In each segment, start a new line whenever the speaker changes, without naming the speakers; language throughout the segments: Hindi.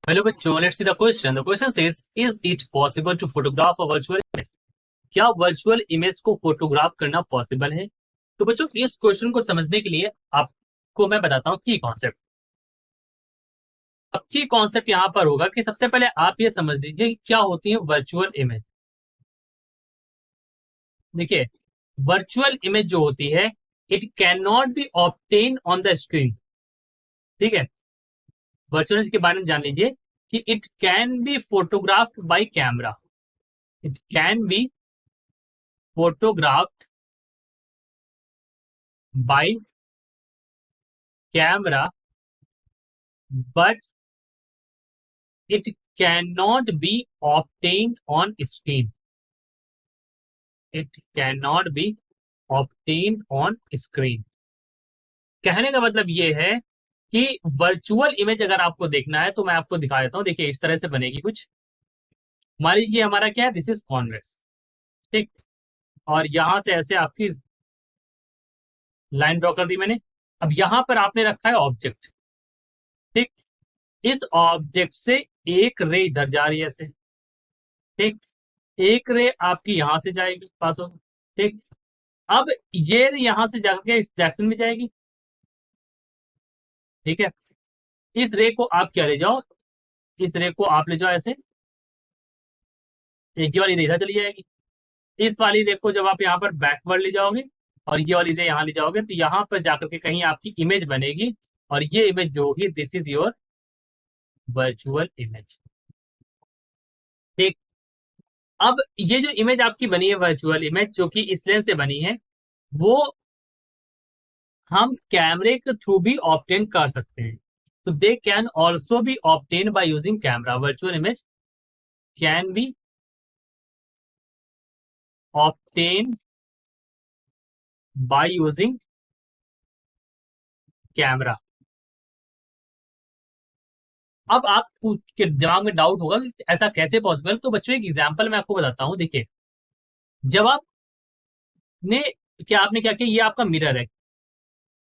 हेलो बच्चों, let's see the question. The question says, is it possible to photograph a virtual image? क्या वर्चुअल इमेज को फोटोग्राफ करना पॉसिबल है? तो बच्चों, इस क्वेश्चन को समझने के लिए आपको मैं बताता हूँ की कॉन्सेप्ट। अब की कॉन्सेप्ट यहाँ पर होगा कि सबसे पहले आप ये समझ लीजिए कि क्या होती है वर्चुअल इमेज। देखिए, वर्चुअल इमेज जो होती है, it can not be obtain on the screen. ठीक है, वर्चुअल इमेज के बारे में जान लीजिए कि it can be photographed by camera. It can be photographed by camera, but it cannot be obtained on screen. It cannot be obtained on screen. कहने का मतलब ये है कि वर्चुअल इमेज अगर आपको देखना है तो मैं आपको दिखा देता हूं। देखिए, इस तरह से बनेगी कुछ। मान लीजिए हमारा क्या है, दिस इज कॉन्वेक्स। ठीक, और यहां से ऐसे आपकी लाइन ड्रॉ कर दी मैंने। अब यहां पर आपने रखा है ऑब्जेक्ट। ठीक, इस ऑब्जेक्ट से एक रे इधर जा रही है ऐसे। ठीक, एक रे आपकी यहां से जाएगी, पास होगी। ठीक, अब ये रे यहां से जाके इस डायरेक्शन में जाएगी। ठीक है, इस रे को आप क्या ले जाओ, इस रे को आप ले जाओ ऐसे, एक ये वाली रे इधर चली जाएगी। इस वाली रे को जब आप यहाँ पर बैकवर्ड ले जाओगे और ये वाली रे यहाँ ले जाओगे तो यहाँ पर जाकर के कहीं आपकी इमेज बनेगी, और ये इमेज जो होगी, this is your virtual image. ठीक, अब ये जो इमेज आपकी बनी है, वर्चुअल इमेज जो कि इस लेंस से बनी है, वो हम कैमरे के थ्रू भी ऑब्टेन कर सकते हैं। तो they can also be obtain by using camera. Virtual image can be obtain by using camera. अब आप के दिमाग में डाउट होगा कि ऐसा कैसे पॉसिबल। तो बच्चों, एक एग्जांपल मैं आपको बताता हूं। देखिए, जब आपने आपने क्या किया, ये आपका मिरर है,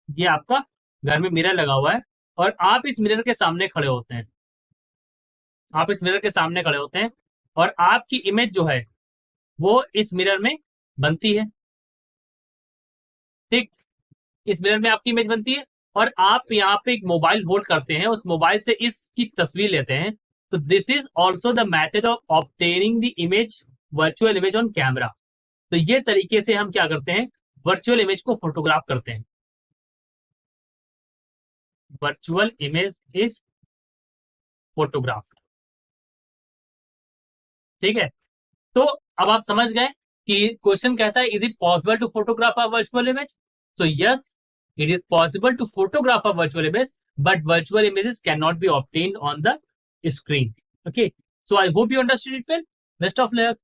ये आपका घर में मिरर लगा हुआ है, और आप इस मिरर के सामने खड़े होते हैं। आप इस मिरर के सामने खड़े होते हैं और आपकी इमेज जो है वो इस मिरर में बनती है। ठीक, इस मिरर में आपकी इमेज बनती है, और आप यहाँ पे एक मोबाइल होल्ड करते हैं, उस मोबाइल से इसकी तस्वीर लेते हैं। तो this is also the method of obtaining the image, virtual image on camera. तो ये तरीके से हम क्या करते हैं, वर्चुअल इमेज को फोटोग्राफ करते हैं। Virtual image is photograph. ठीक है, तो अब आप समझ गए कि क्वेश्चन कहता है, is it possible to photograph a virtual image? So yes, it is possible to photograph a virtual image, but virtual images cannot be obtained on the screen. Okay, so I hope you understood it well. Best of luck.